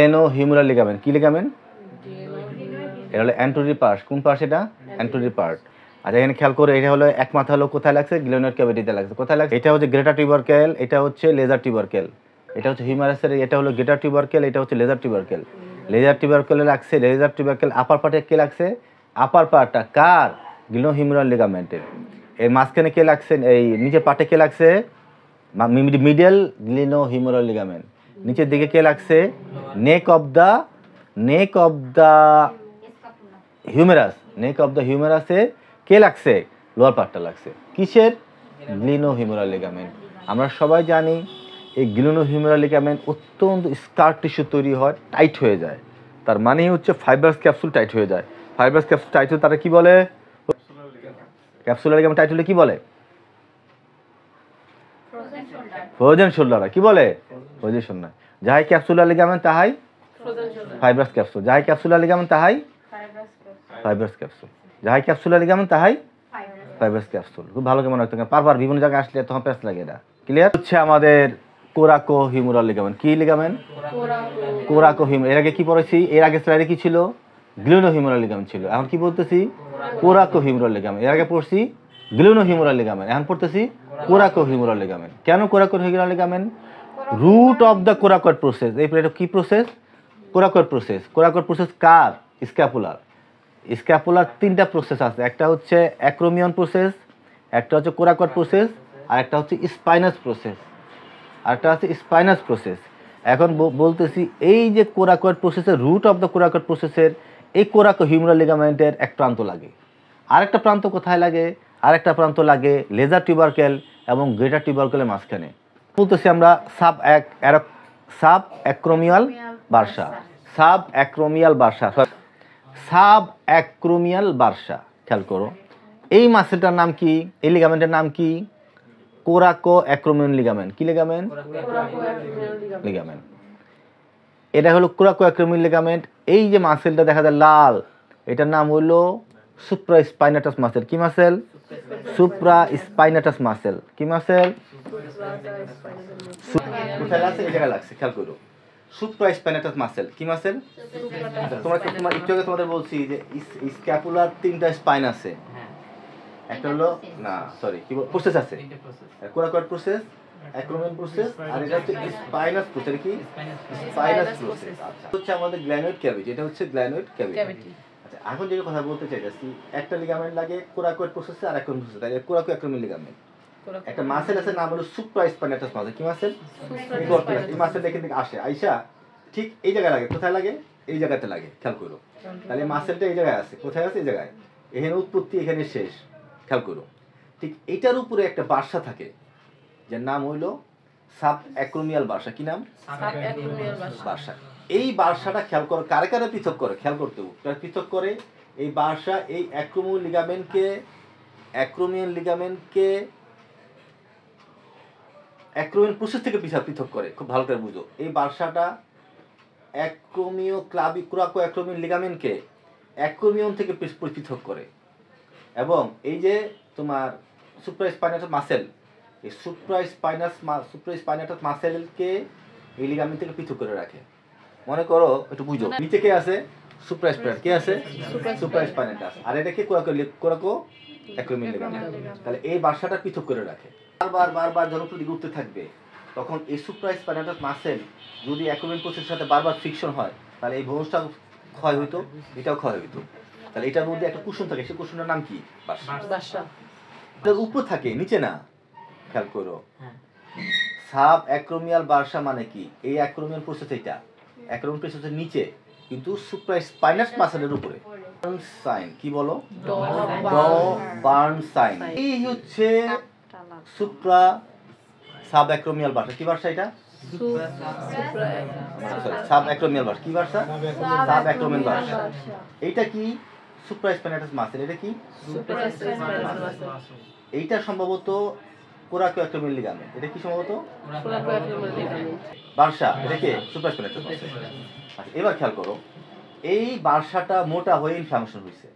গ্লেনোহিউমেরাল ligament কি ligament? এটা হলো অ্যান্টেরিয়র পার্ট। কোন পার্ট এটা? Anterior part. আচ্ছা এখানে খেয়াল করে, এটা হলো এক মাথা হলো কোথায় লাগছে? গ্লেনোইড ক্যাভিটিতে লাগছে। কোথায় লাগছে? এটা হচ্ছে গ্রেটার টিউবারকেল, এটা হচ্ছে লেজার টিউবারকেল। এটা হচ্ছে হিউমারাসের, এটা হলো গ্রেটার টিউবারকেল, এটা হচ্ছে লেজার টিউবারকেল। লেজার টিউবারকেলে লাগছে, লেজার টিউবারকেল আপার পার্টে কে লাগছে? আপার পার্টটা কার? গ্লেনোহিউমেরাল লিগামেন্টের। এর মাঝখানে কে লাগছে? এই নিচের পার্টে কে লাগছে? Middle glenohumeral ligament. নিচের দিকে কে লাগছে? Neck of the humerus. Neck of the হিউমেরাসে কে লাগছে? লোয়ার পার্টটা লাগছে। কিসের? Glenohumeral ligament. আমরা সবাই জানি এই গ্লেনোহিউমেরাল লিগামেন্ট অত্যন্ত স্কার টিস্যু তৈরি হয়, টাইট হয়ে যায়। তার মানে হচ্ছে ফাইব্রাস ক্যাপসুল টাইট হয়ে যায়। ফাইব্রাস ক্যাপসুল টাইট হলে তারা কি বলে? ক্যাপসুলার লিগামেন্ট টাইট হলে কি বলে? Frozen shoulder. কি বলে? Frozen shoulder. যাহাই ক্যাপসুলার লিগামেন্ট তাহাই ফাইব্রাস ক্যাপসুল। যাহাই ক্যাপসুলার লিগামেন্ট তাহাই ফাইব্রাস ক্যাপসুল। যাহাই ক্যাপসুলার লিগামেন্ট তাহাই ফাইব্রাস ক্যাপসুল। খুব ভালো কেমন রাখতে হবে, বারবার বিভিন্ন জায়গায় আসলে তখন প্যাচ লাগে। এটা ক্লিয়ার হচ্ছে আমাদের কোরাকোহিউমেরাল লিগামেন্ট। কি লিগামেন্ট? কোরাকোহিউমেরাল। এর আগে কি পড়েছি? এর আগে স্লাইডে কি ছিল? গ্লেনোহিউমেরাল লিগামেন্ট ছিল। এখন কি বলতেছি? কোরাকোহিউমেরাল লিগামেন্ট। এর আগে পড়ছি গ্লেনোহিউমেরাল লিগামেন্ট, এখন পড়তেছি কোরাকোহিউমেরাল লিগামেন্ট। কেন coracohumeral ligament? Root of the coracoid process. এই এটা কি process? Coracoid process. Coracoid process কার? স্ক্যাপুলার। স্ক্যাপুলার তিনটা প্রসেস আছে, একটা হচ্ছে অ্যাক্রোমিয়ন প্রসেস, একটা হচ্ছে কোরাকয়েড প্রসেস, আর একটা হচ্ছে স্পাইনাস প্রসেস, আরেকটা হচ্ছে স্পাইনাস প্রসেস। এখন বলতেছি এই যে কোরাকয়েড প্রসেসের রুট অফ দ্য কোরাকয়েড প্রসেসের এই কোরাকোহিউমেরাল লিগামেন্টের এক প্রান্ত লাগে। আরেকটা প্রান্ত কোথায় লাগে? আরেকটা প্রান্ত লাগে লেজার টিউবারকেল এবং গ্রেটার টিউবারকেলের মাঝখানে। বলতেছি আমরা sub acromial Barca. Sub acromial Barca, sub acromial Barca. খেয়াল করো, এই মাসেলটার নাম কি? এই লিগামেন্টের নাম কি? Coraco acromial ligament. কি লিগামেন্ট? লিগামেন্ট। এটা হলো কোরাকো অ্যাক্রোমিয়াল লিগামেন্ট। এই যে মাসেলটা দেখা যায় লাল, এটার নাম হলো সুপ্রাস্পাইনাটাস মাসেল। কি মাসেল? সুপ্রাস্পাইনাটাস মাসেল। কি মাসেল? কোথায় লাগছে? এই জায়গায় লাগছে। খেয়াল করো, সুপ্রাস্পাইনাটাস মাসেল। কি মাসেল? তোমরা একটু আগে তোমাদের বলছি যে স্ক্যাপুলার তিনটা স্পাইন আছে। একটা হলো না সরি কি প্রসেস আছে, কোরাকয়েড প্রসেস, অ্যাক্রোমিয়াল প্রসেস, আর এটা হচ্ছে স্পাইনাস প্রসেস। কি? Spinous process. আচ্ছা, হচ্ছে আমাদের গ্ল্যানোইড ক্যাভিটি। এটা হচ্ছে গ্ল্যানোইড ক্যাভিটি। আচ্ছা, এখন যে কথা বলতে চাইতেছি, একটা লিগামেন্ট লাগে কোরাকয়েড প্রসেসে আর অ্যাক্রোমিয়াল প্রসেসে। তাই কোরাকো অ্যাক্রোমিয়াল লিগামেন্ট। একটা মাসেল আছে, নাম হলো সুপ্রাস্পাইনাটাস মাসেল। কি মাসেল? এই মাসেল এখান থেকে আসে আইসা ঠিক এই জায়গায় লাগে। কোথায় লাগে? এই জায়গাতে লাগে। খেয়াল করো, তাহলে মাসেলটা এই জায়গায় আছে। কোথায় আছে? এই জায়গায়। এখানে উৎপত্তি, এখানে শেষ। খেয়াল করো, ঠিক এইটার উপরে একটা বার্সা থাকে যার নাম হইলো সাব অ্যাক্রোমিয়াল বার্সা। কি নাম? বার্সা। এই বার্সাটা খেয়াল করো কারে কারে পৃথক করে, খেয়াল করতে পৃথক করে। এই বার্সা এই অ্যাক্রোমিয়াল লিগামেন্টকে অ্যাক্রোমিয়াল প্রসেস থেকে পৃথক করে। খুব ভালো করে বুঝো, এই বার্সাটা কোরাকো অ্যাক্রোমিয়াল লিগামেন্টকে অ্যাক্রোমিয়ন থেকে পৃথক করে। এবং এই যে তোমার সুপ্রাস্পাইনাটাস মাসেল, এই সুপ্রাস্পাইনাটাস মাসেলকে এই লিগামেন্ট থেকে পৃথক করে রাখে। মনে করো, একটু বুঝো, নিচে কে আছে? সুপ্রাস্পাইনাটাস। কে আছে? সুপ্রাস্পাইনাটাস। আর এটা কি? Coraco acromial ligament. তাহলে এই বার্সাটা পৃথক করে রাখে। বারবার যখন উপর দিকে উঠতে থাকবে, তখন এই সুপ্রাস্পাইনাটাস মাসেল যদি অ্যাক্রোমিয়াল প্রসেসের সাথে বারবার ফ্রিকশন হয়, তাহলে এই ভোঁসটা ক্ষয় হইতো, এটাও ক্ষয় হইতো। তাহলে এটার মধ্যে একটা কুশন থাকে, সেই কুশনের নাম কি? বার্সা। এটার উপর থাকে, নিচে না। খেয়াল করো, সাব অ্যাক্রোমিয়াল বার্সা মানে কি? এই অ্যাক্রোমিয়াল প্রসেস, এটা অ্যাক্রোমিয়াল প্রসেসের নিচে, কিন্তু সুপ্রাস্পাইনাস মাসেলের উপরে। সাইন কি বলো? Burn sign. এই হচ্ছে সাব অ্যাক্রোমিয়াল বার্সা। কি বার্সা এটা? Sub acromial bursa. কি বার্সা? Sub acromial bursa. এইটা কি? Supraspinatus muscle. এটা কি? এইটা সম্ভবত কোরাকো অ্যাক্রোমিয়াল লিগামেন্ট। এটা কি সম্ভবত? বার্সা। এটা কি? Supraspinatus muscle. আচ্ছা, এবার খেয়াল করো, এই বার্সাটা মোটা হয়ে ইনফ্লামেশন হয়েছে।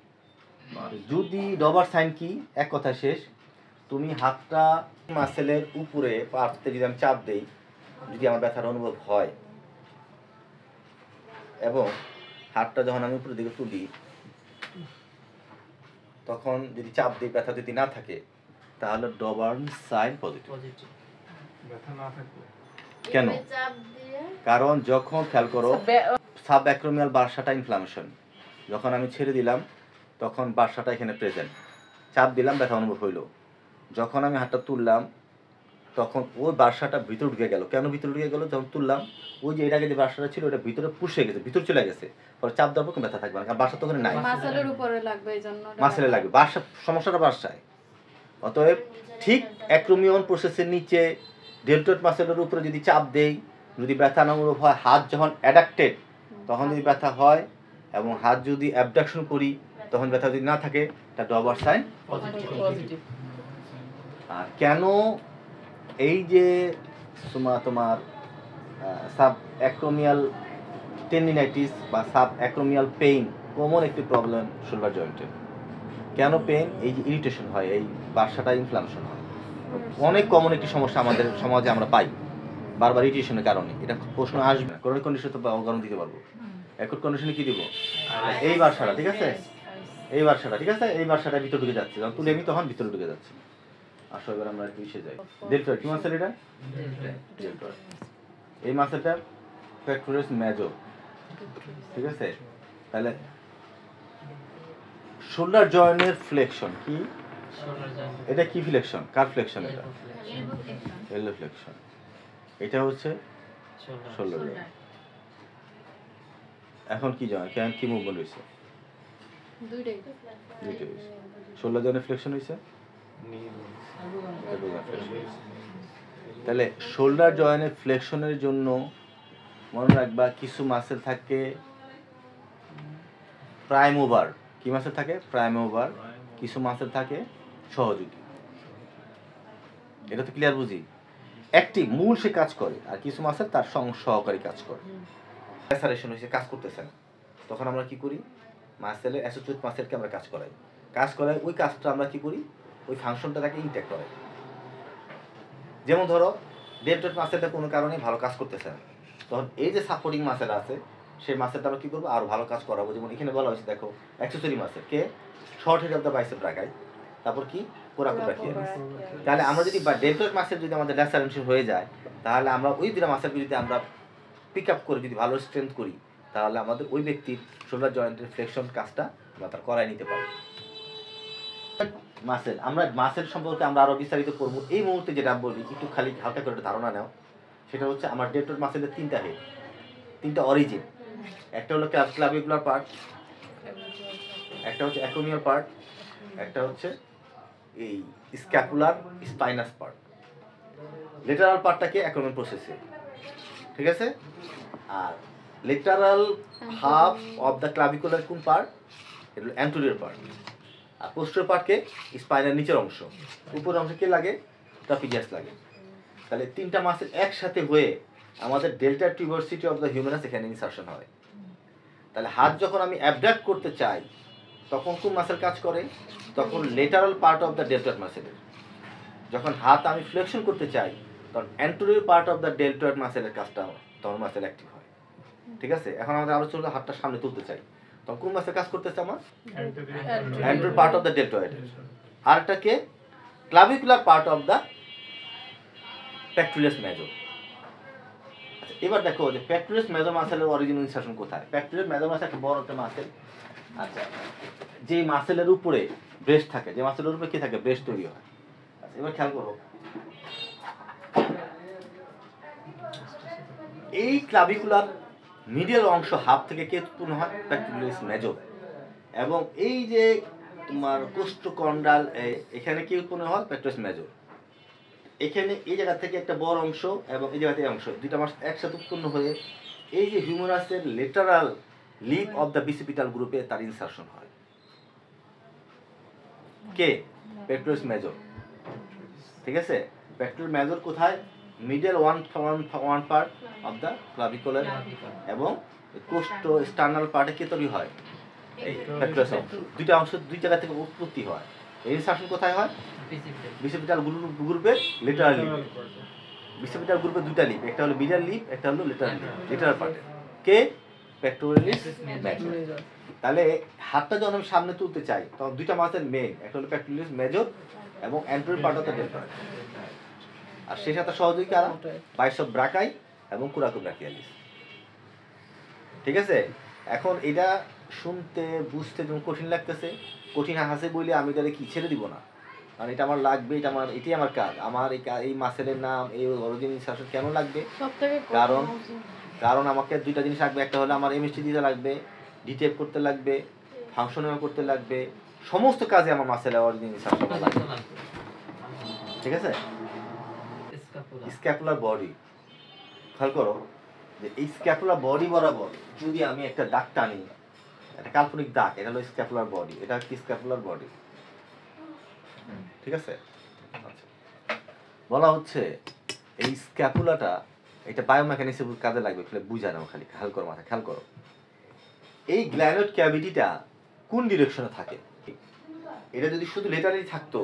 যদি ডবার সাইন কি? এক কথা শেষ। তুমি হাতটা মাসেলের উপরে পাতে যদি আমি চাপ দেই, যদি আমার ব্যথার অনুভব হয়, এবং হাতটা যখন আমি উপরের দিকে তুলি তখন যদি চাপ দিই ব্যথা যদি না থাকে তাহলে ডবার্ন সাইন পজিটিভ। কেন? কারণ যখন খেয়াল করো সাব অ্যাক্রোমিয়াল বার্সাটা ইনফ্লামেশন, যখন আমি ছেড়ে দিলাম তখন বার্সাটা এখানে প্রেজেন্ট, চাপ দিলাম ব্যথা অনুভব হইলো, যখন আমি হাতটা তুললাম তখন ওই বার্সাটা ভিতরে ঢুকে গেল। কেন ভিতরে ঢুকে গেল? যখন তুললাম ওই যে এর আগে যে বার্সাটা ছিল ওটা ভিতরে পুষে গেছে, ভিতরে চলে গেছে, পরে চাপ দেওয়ার পর ব্যথা থাকবে না, কারণ বার্সা তো ওখানে নাই, মাসেলের উপরে লাগবে, এইজন্য মাসেলে লাগবে, বার্সা সমস্যাটা বার্সায়। অতএব ঠিক অ্যাক্রোমিয়ন প্রসেসের নিচে ডেল্টয়েড মাসেলের উপরে যদি চাপ দেই, যদি ব্যথা না অনুভব হয়, হাত যখন অ্যাডাক্টেড তখন যদি ব্যথা হয়, এবং হাত যদি অ্যাবডাকশন করি তখন ব্যথা যদি না থাকে, তা ডবার সাইন পজিটিভ। আর কেন এই যে তোমার সাব অ্যাক্রোমিয়াল টেন্ডিনাইটিস বা সাব অ্যাক্রোমিয়াল পেইন কমন একটি প্রবলেম শোল্ডার জয়েন্টের। কেন পেইন? এই যে ইরিটেশন হয়, এই বার্সাটা ইনফ্লামেশন হয়, অনেক কমন একটি সমস্যা আমাদের সমাজে আমরা পাই বারবার ইরিটেশনের কারণে। এটা প্রশ্ন আসবে, ক্রনিক কন্ডিশনে তো উদাহরণ দিতে পারবো। অ্যাকুট কন্ডিশনে কি দিব? এই বার্সাটা, ঠিক আছে, এই বার্সাটা, ঠিক আছে, এই বার্সাটা ভিতরে ঢুকে যাচ্ছে, যখন তুলে আমি তখন ভিতরে ঢুকে যাচ্ছে। আসো এবার আমরা একটু এসে যাই। ডেল্টয়েড কি মাসেল? এটা ডেল্টয়েড। এই মাসেলটা পেক্টোরালিস মেজর, ঠিক আছে। তাহলে শোল্ডার জয়েন্টের ফ্লেকশন কি? এটা কি ফ্লেকশন? কার ফ্লেকশন? এটা এলবো ফ্লেকশন। এটা হচ্ছে শোল্ডার জয়েন্ট। এখন কি জয়েন্ট, কেন কি মুভমেন্ট হইছে? দুইটাই হইছে। শোল্ডার জয়েন্টের ফ্লেকশন হইছে, তাহলে শোল্ডার জয়েন্টের ফ্লেকশনের জন্য মনে রাখবা কিছু মাসেল থাকে প্রাইম ওভার। কি মাসেল থাকে? Prime over. কিছু মাসেল থাকে সহযোগী। এটা তো ক্লিয়ার বুঝি? অ্যাক্টিভ মূল সে কাজ করে, আর কিছু মাসেল তার সহকারী কাজ করে। স্যারেশন হয়েছে, কাজ করতেছে না, তখন আমরা কি করি? মাসেলে অ্যাসোসিয়েট মাসেলকে আমরা কাজ করাই, ওই কাজটা আমরা কি করি? ওই ফাংশনটা তাকে ইনটেক করে। যেমন ধরো ডেল্টয়েড মাসেলটা কোনো কারণে ভালো কাজ করতেছে না, তখন এই যে সাপোর্টিং মাসেল আছে সেই মাসেলটা আমরা কী করবো? আরও ভালো কাজ করাবো। যেমন এখানে বলা হয়েছে, দেখো accessory muscle K short head of the bicep রাখাই, তারপর কি কোরাকুট রাখিয়ে। তাহলে আমরা যদি ডেল্টয়েড মাসেল যদি আমাদের ল্যাসারেশন হয়ে যায়, তাহলে আমরা ওই দুটো মাসেলকে যদি আমরা পিক আপ করে যদি ভালো স্ট্রেংথ করি, তাহলে আমাদের ওই ব্যক্তির শোল্ডার জয়েন্টের ফ্লেকশন কাজটা আমরা তার করাই নিতে পারি। মাসেল, আমরা মাসেল সম্পর্কে আমরা আরো বিস্তারিত করবো। এই মুহূর্তে যেটা বলি, একটু খালি হালকা করে ধারণা নাও, সেটা হচ্ছে আমার ডেল্টয়েড মাসেলের তিনটা হেড, তিনটা অরিজিন। একটা হলো ক্লাভিকুলার পার্ট, একটা হচ্ছে অ্যাক্রোমিয়াল পার্ট, একটা হচ্ছে এই স্ক্যাপুলার স্পাইনাস পার্ট। লেটারাল পার্টটাকে অ্যাক্রোমিয়াল প্রসেসে, ঠিক আছে। আর lateral half of the clavicular কোন পার্ট? এটা হলো অ্যান্টেরিয়র পার্ট। আর পোস্টেরিয়র পার্টকে স্পাইনাল নিচের অংশ, উপরের অংশে কে লাগে? ট্রাপিজিয়াস লাগে। তাহলে তিনটা মাসেল একসাথে হয়ে আমাদের ডেল্টা টিউবারসিটি অফ দ্য হিউম্যানাস এখানে ইনসারশন হয়। তাহলে হাত যখন আমি অ্যাবডাক্ট করতে চাই তখন কোন মাসেল কাজ করে? তখন lateral part of the deltoid মাসেলের। যখন হাত আমি ফ্লেকশন করতে চাই তখন anterior part of the deltoid মাসেলের কাজটা তখন মাসেল অ্যাক্টিভ হয়, ঠিক আছে। এখন আমাদের আলোচনা হলো হাতটা সামনে তুলতে চাই, তখন কোন মাসেল কাজ করতেছে? আমার anterior part of the deltoid. আরটাকে clavicular part of the pectoralis major. আচ্ছা, এবার দেখো যে পেক্টোরালিস মেজর মাসেলের অরিজিন ইনসারশন কোথায়? পেক্টোরালিস মেজর মাসেল একটা বড় একটা মাসেল। আচ্ছা, যে মাসেলের উপরে ব্রেস্ট থাকে, যে মাসেলের উপরে কি থাকে? ব্রেস্ট তৈরি হয়। আচ্ছা, এবার খেয়াল করো, এই ক্লাভিকুলার মিডিয়াল অংশ হাফ থেকে কে উৎপন্ন হয়? Pectoralis major. এবং এই যে তোমার কোস্টোকন্ডাল, এখানে কি উৎপন্ন হয়? Pectoralis major. এখানে এই জায়গা থেকে একটা বড় অংশ এবং এই জায়গা থেকে অংশ, দুইটা মাস একসাথে উৎপন্ন হয়ে এই যে হিউমেরাসের লেটারাল লিপ অফ দ্য বিসিপিটাল গ্রুপে তার ইনসারশন হয়। কে? পেক্টোরালিস মেজর, ঠিক আছে। পেক্টোরালিস মেজর কোথায়? Middle one part of the clavicular, এবং কোস্টো স্টার্নাল পার্টে কে তৈরি হয়? এই পেক্টোরালিস অংশ। দুইটা অংশ দুই জায়গা থেকে উৎপত্তি হয়। এই ইনসারশন কোথায় হয়? বিসিপিটাল গ্রুপের লেটারাল লিপ। বিসিপিটাল গ্রুপের দুইটা লিপ, একটা হলো মিডল লিপ, একটা হলো লেটারাল লিপ। লেটারাল পার্টে কে? Pectoralis major. তাহলে হাতটা যখন আমি সামনে তুলতে চাই তখন দুইটা মাসেল মেইন, একটা হলো পেক্টোরালিস মেজর এবং anterior part of the deltoid, আর সেই সাথে সহযোগী কারা বাইসেপ ব্রাকাই এবং কোরাকো ব্রাকিয়ালিস। ঠিক আছে, এখন এটা শুনতে বুঝতে যেমন কঠিন লাগতেছে, কঠিন হাসে বলে আমি তাহলে কি ছেড়ে দিব না, কারণ এটা আমার লাগবে, এটাই আমার কাজ, আমার এই মাসেলের নাম এই অরিজিন ইনসার্শন কেন লাগবে, কারণ আমাকে দুইটা জিনিস লাগবে, একটা হলো আমার এমএসটি দিতে লাগবে, ডিটেপ করতে লাগবে, ফাংশনাল করতে লাগবে, সমস্ত কাজে আমার মাসেলের অরিজিন ইনসার্শন লাগবে। ঠিক আছে, স্ক্যাপুলার বডি খেয়াল করো যে এই স্ক্যাপুলার বডি বরাবর যদি আমি একটা দাগ টানি, একটা কাল্পনিক দাগ, এটা হলো স্ক্যাপুলার বডি, এটা কি স্ক্যাপুলার বডি। ঠিক আছে, আচ্ছা বলা হচ্ছে এই স্ক্যাপুলাটা এটা বায়োমেকানিক্সের কাজে লাগবে, খালি বুঝা নাও, খালি খেয়াল করো, মাথা খেয়াল করো, এই গ্ল্যানোড ক্যাভিটিটা কোন ডিরেকশনে থাকে। এটা যদি শুধু লেটারালি থাকতো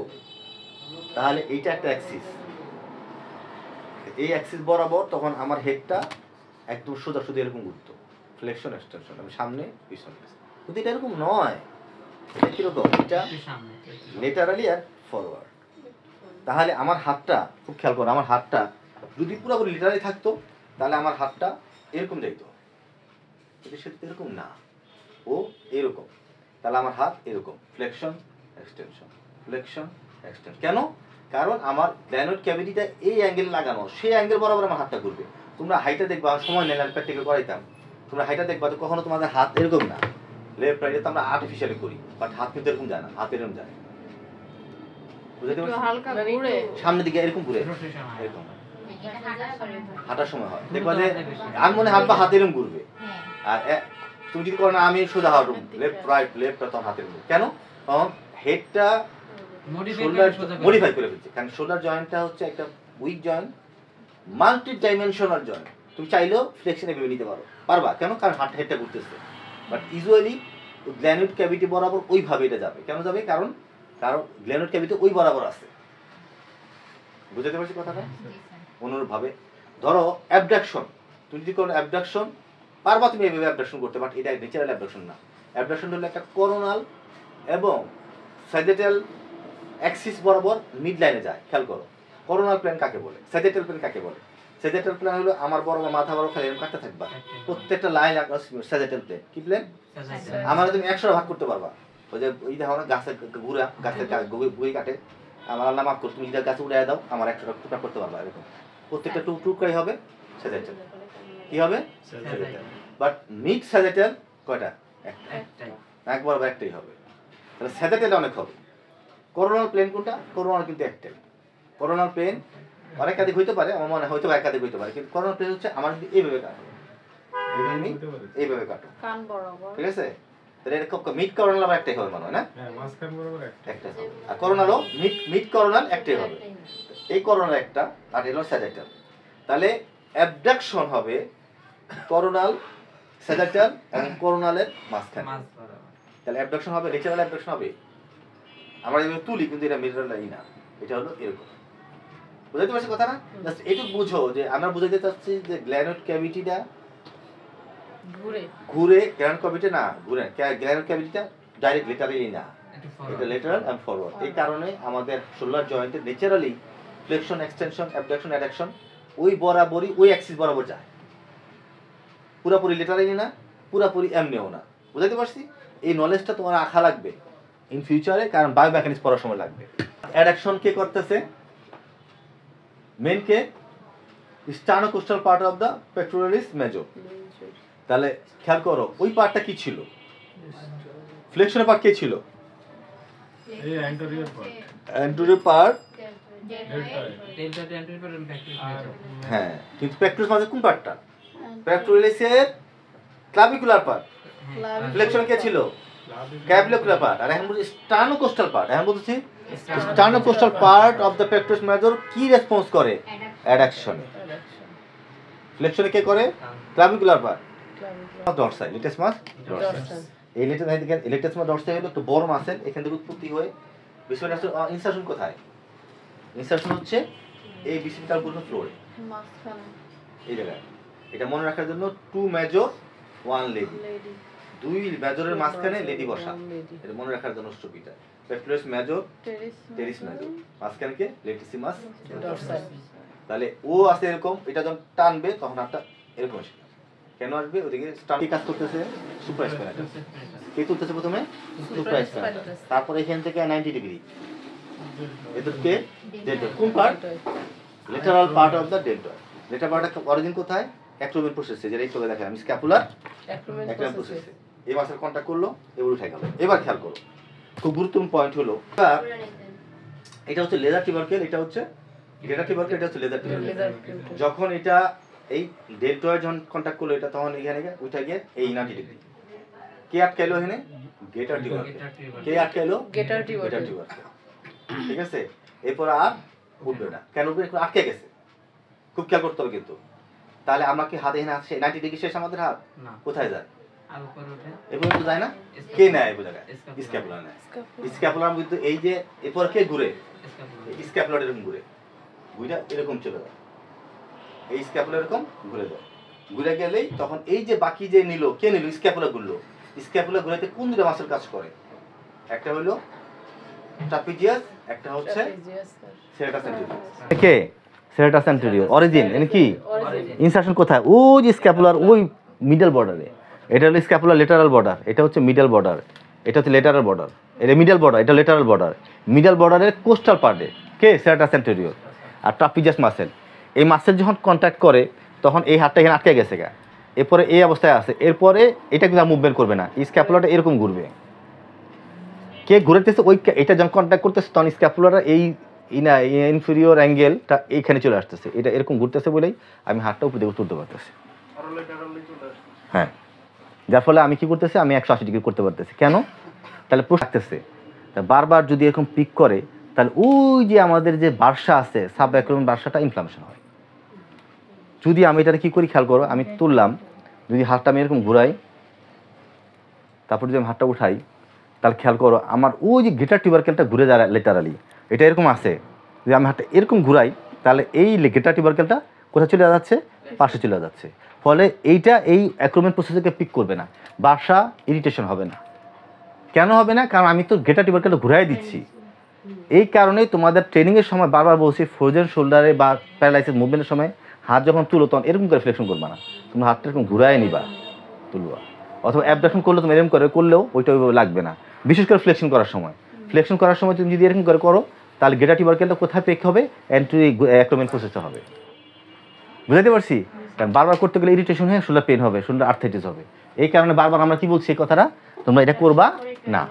তাহলে এইটা একটা অ্যাক্সিস, এই অ্যাক্সিস বরাবর তখন আমার হেডটা একদম সোজা সোজা এরকম ঘুরতো, ফ্লেকশন এক্সটেনশন, আমি সামনে পিছনে, কিন্তু এটা এরকম নয়, এটা কিরকম, এটা লেটারালি আর ফরওয়ার্ড। তাহলে আমার হাতটা খুব খেয়াল করো, আমার হাতটা যদি পুরোপুরি লেটারালি থাকতো তাহলে আমার হাতটা এরকম যাইতো, এটা সেটা এরকম না, ও এরকম, তাহলে আমার হাত এরকম ফ্লেকশন এক্সটেনশন, ফ্লেকশন এক্সটেনশন। কেন? কারণ আমার গ্ল্যানোড ক্যাভিটিটা এই অ্যাঙ্গেল লাগানো, সেই অ্যাঙ্গেল বরাবর আমার হাতটা ঘুরবে। তোমরা হাইটা দেখবা, সময় নেই, আমি প্র্যাকটিক্যাল করাইতাম, তোমরা হাইটা দেখবা তো কখনো তোমাদের হাত এরকম না, লেফট রাইটে তো আমরা আর্টিফিশিয়ালি করি, বাট হাত কিন্তু এরকম যায় না, হাত এরকম যায়, বুঝতে পারছো, সামনের দিকে এরকম ঘুরে, এরকম হাঁটার সময় হয়, দেখবা যে আমি মনে হাত বা হাত এরকম ঘুরবে, আর তুমি যদি করো না আমি সোজা হাঁটু, লেফট রাইট লেফট, তখন হাতের ঘুরবে। কেন? কারণ হেডটা মডিফাই করে ফেলছে, কারণ শোল্ডার জয়েন্টটা হচ্ছে একটা weak joint, multi dimensional joint, তুমি চাইলেও ফ্লেক্সিনে ভেবে নিতে পারবা, কেন? কারণ হেডটা ঘুরতেছে, বাট ইউজুয়ালি গ্ল্যানোড ক্যাভিটি বরাবর ওইভাবে এটা যাবে। কেন যাবে? কারণ গ্ল্যানোড ক্যাভিটি ওই বরাবর আছে, বুঝতে পারছি কথাটা? অনুরূপভাবে ধরো অ্যাবডাকশন, তুমি যদি কোনো অ্যাবডাকশন পারবা তুমি এইভাবে অ্যাবডাকশন করতে, বাট এটা ন্যাচারাল অ্যাবডাকশন না। অ্যাবডাকশন হলো একটা করোনাল এবং স্যাজিটাল অ্যাক্সিস বরাবর মিড লাইনে যায়। খেয়াল করো, করোনাল প্লেন কাকে বলে, স্যাজিটাল প্লেন কাকে বলে? স্যাজিটাল প্লেন হলো আমার বড় মাথা বড় খালি এরকম কাটতে থাকবা, প্রত্যেকটা লাইন স্যাজিটাল প্লেন। কি প্লেন? আমার তুমি 100 ভাগ করতে পারবা। ওই যে ওই দেখো না গাছের ঘুরা, গাছের গুই কাটে, আমার আল্লাহ মাফ করো, তুমি যদি গাছে উড়াই দাও আমার 100টা টুকরা করতে পারবা, এরকম প্রত্যেকটা টুকরাই হবে স্যাজিটাল। কি হবে? স্যাজিটাল। বাট মিড স্যাজিটাল কয়টা? একটাই, একবার একটাই হবে। তাহলে স্যাজিটাল অনেক হবে। করোনাল প্লেন কোনটা? করোনাল কিন্তু একটাই। করোনাল প্লেন অনেক একাধিক হইতে পারে, আমার মনে হয়তো একাধিক হইতে পারে, কিন্তু করোনাল প্লেন হচ্ছে আমার যদি এইভাবে কাটো, এইভাবে কাটো, কান বরাবর, ঠিক আছে? তাহলে এটা খুব মিড করোনাল আবার একটাই হবে মনে হয় না? হ্যাঁ, মাঝখান বরাবর একটাই হবে। আর করোনালও মিড করোনাল একটাই হবে, এই করোনাল একটা, আর এলো স্যাজিটাল। তাহলে অ্যাবডাকশন হবে করোনাল, স্যাজিটাল এবং করোনালের মাঝখানে। তাহলে অ্যাবডাকশন হবে, ন্যাচারাল অ্যাবডাকশন হবে। আমরা এভাবে তুলি কিন্তু এটা মিডল লাইন না, এটা হলো এরকম। বুঝতে পারছি কথা না? জাস্ট এটুকু বুঝো যে আমরা বুঝাইতে চাচ্ছি যে গ্ল্যানোড ক্যাভিটিটা ঘুরে গ্ল্যানোড ক্যাভিটি না ঘুরে, গ্ল্যানোড ক্যাভিটিটা ডাইরেক্ট লেটারালি না, এটা লেটারাল এন্ড ফরওয়ার্ড। এই কারণে আমাদের শোল্ডার জয়েন্টে naturally flexion extension abduction addiction ওই বরাবরই ওই অ্যাক্সিস বরাবর যায়, পুরোপুরি লেটারালি না, পুরোপুরি এমনিও না। বুঝতে পারছি? এই নলেজটা তোমার রাখা লাগবে ইন ফিউচারে, কারণ বায়োমেকানিক্স পড়ার সময় লাগবে। অ্যাডাকশন কে করতেছে? মেন কে? Sternocostal part of the pectoralis major. তাহলে খেয়াল করো ওই পার্টটা কি ছিল? ফ্লেকশনের পার্ট কে ছিল? এই অ্যান্টেরিয়র পার্ট, অ্যান্টেরিয়র পার্ট, হ্যাঁ, কিন্তু পেক্টোরালিস মাঝে কোন পার্টটা? পেক্টোরালিসের ক্লাভিকুলার পার্ট। ফ্লেকশন কে ছিল? ক্যাভিকুলার পার্ট। আর এখন বলছি স্টার্নোকোস্টাল পার্ট। এখন বলছি sternocostal part of the pectoralis major কি রেসপন্স করে? অ্যাডাকশন। ফ্লেকশনে কে করে? Clavicular part, dorsi, latissimus dorsi. এই লেটাস মাস ডরসাই হলো একটা বড় মাসেল, এখান থেকে উৎপত্তি হয়ে বিষয়টা ইনসারশন কোথায়? ইনসারশন হচ্ছে এই বিসিটাল কোন ফ্লোরে, মাঝখানে, এই জায়গায়। এটা মনে রাখার জন্য টু মেজর ওয়ান লেডি, দুই মেজরের মাঝখানে লেডি বসা, এটা মনে রাখার জন্য স্টপিটা পেপ্টুলারিস মেজর টেরিস মেজর, মাঝখানে কে লেটিসিমাস ডরসাই। তাহলে ও আছে এরকম, এটা যখন টানবে তখন হাতটা এরকম আসবে, কেন আসবে ওদিকে স্টার্টিং কাজ করতেছে সুপ্রাস্পাইনাটাস, কে তুলতেছে প্রথমে সুপ্রাস্পাইনাটাস, তারপর এখান থেকে 90 ডিগ্রি এদেরকে ডেল্টয়েড, কোন part lateral part of the deltoid, lateral পার্টের অরিজিন কোথায় অ্যাক্রোমিয়ান প্রসেসে, যেটা এই চলে দেখেন আমি স্ক্যাপুলার অ্যাক্রোমিয়ান প্রসেসে, এই মাসের কন্টাক্ট করলো এবার উঠে গেল। এবার খেয়াল করো খুব গুরুত্বপূর্ণ পয়েন্ট হলো এটা হচ্ছে লেজার টিউবারকেল, এটা হচ্ছে ডেটা টিউবারকেল, এটা হচ্ছে লেজার টিউবারকেল। যখন এটা এই ডেল্টয়েড যখন কন্টাক্ট করলো এটা তখন এখানে উঠে গিয়ে এই 90 ডিগ্রি, কে আটকাইলো এখানে গেটার টিউবারকেল, কে আটকাইলো গেটার টিউবারকেল, ঠিক আছে। এরপর আর উঠবে না, কেন উঠবে আটকে গেছে, খুব খেয়াল করতে হবে কিন্তু। তাহলে আমাকে হাতে এখানে আসছে 90 ডিগ্রি শেষ, আমাদের হাত কোথায় যায় এরপর তো যায় না, কে নেয় এই জায়গায় স্ক্যাপুলা নেয়, স্ক্যাপুলার মধ্যে এই যে এরপর কে ঘুরে স্ক্যাপুলার এরকম ঘুরে ঘুরে এরকম চলে যায়, এই স্ক্যাপুলা এরকম ঘুরে যায়, ঘুরে গেলেই তখন এই যে বাকি যে নিল কে নিল স্ক্যাপুলা ঘুরলো, স্ক্যাপুলা ঘুরাতে কোন দুটো মাসেল কাজ করে, একটা হলো ট্রাপিজিয়াস, একটা হচ্ছে সেরেটাস অ্যান্টেরিয়র। কে সেরেটাস অ্যান্টেরিয়র অরিজিন এনে কি ইনসারশন কোথায়, ওই যে স্ক্যাপুলার ওই মিডল বর্ডারে, এটা হলো স্ক্যাপুলার লেটারাল বর্ডার, এটা হচ্ছে মিডল বর্ডার, এটা হচ্ছে লেটারাল বর্ডার, এটা মিডল বর্ডার, এটা লেটারাল বর্ডার, মিডল বর্ডারের কোস্টাল পার্টে কে সেরেটাস অ্যান্টেরিয়র আর ট্রাপিজিয়াস মাসেল, এই মাসেল যখন কন্ট্যাক্ট করে তখন এই হাতটা এখানে আটকে গেছে গা, এরপরে এই অবস্থায় আছে, এরপরে এটা কিন্তু আর মুভমেন্ট করবে না, এই স্ক্যাপুলারটা এরকম ঘুরবে, কে ঘুরেতেছে ওই এটা যখন কন্ট্যাক্ট করতেছে তখন স্ক্যাপুলারটা এই ইনফেরিয়র অ্যাঙ্গেলটা এইখানে চলে আসতেছে, এটা এরকম ঘুরতেছে বলেই আমি হাতটা উপর দিকে তুলতে পারতেছি, হ্যাঁ, যার ফলে আমি কি করতেছি আমি 180 ডিগ্রি করতে পারতেছি, কেন তাহলে থাকতেছে, বারবার যদি এরকম পিক করে তাহলে ওই যে আমাদের যে বার্সা আছে সাব অ্যাক্রোমিয়ান বার্সাটা ইনফ্লামেশন হয়। যদি আমি এটা কি করি খেয়াল করো, আমি তুললাম, যদি হাতটা আমি এরকম ঘুরাই, তারপর যদি আমি হাতটা উঠাই, তাহলে খেয়াল করো আমার ওই যে গেটার টিউবারকেলটা ঘুরে যায় লেটারালি, এটা এরকম আছে, যদি আমি হাতটা এরকম ঘুরাই তাহলে এই গেটার টিউবারকেলটা কোথায় চলে যাচ্ছে, পাশে চলে যাচ্ছে, ফলে এইটা এই অ্যাক্রোমিয়ান প্রসেসকে পিক করবে না, বার্সা ইরিটেশন হবে না। কেন হবে না, কারণ আমি তো গেটার টিউবারকেলটা ঘুরাই দিচ্ছি। এই কারণেই তোমাদের ট্রেনিংয়ের সময় বারবার বলছি ফ্রোজেন শোল্ডারে বা প্যারালাইসিস মুভমেন্টের সময় হাত যখন তুলো তখন এরকম করে ফ্লেকশন করবা না, তুমি হাতটা এরকম ঘুরাই নিবা তুলবা, অথবা অ্যাবডাকশন করলে তুমি এরকম করলেও ওইটা ওইভাবে লাগবে না, বিশেষ করে ফ্লেকশন করার সময়। ফ্লেকশন করার সময় তুমি যদি এরকম করে করো তাহলে গেটার টিউবারকেলটা কোথায় পেক হবে, অ্যাক্রোমিয়ান প্রসেসে হবে, বুঝাতে পারছি। কারণ বারবার করতে গেলে ইরিটেশন হয়ে শোল্ডার পেন হবে, শোল্ডার আর্থ্রাইটিস হবে, এই কারণে বারবার আমরা কি বলছি এই কথাটা, তোমরা এটা করবা না।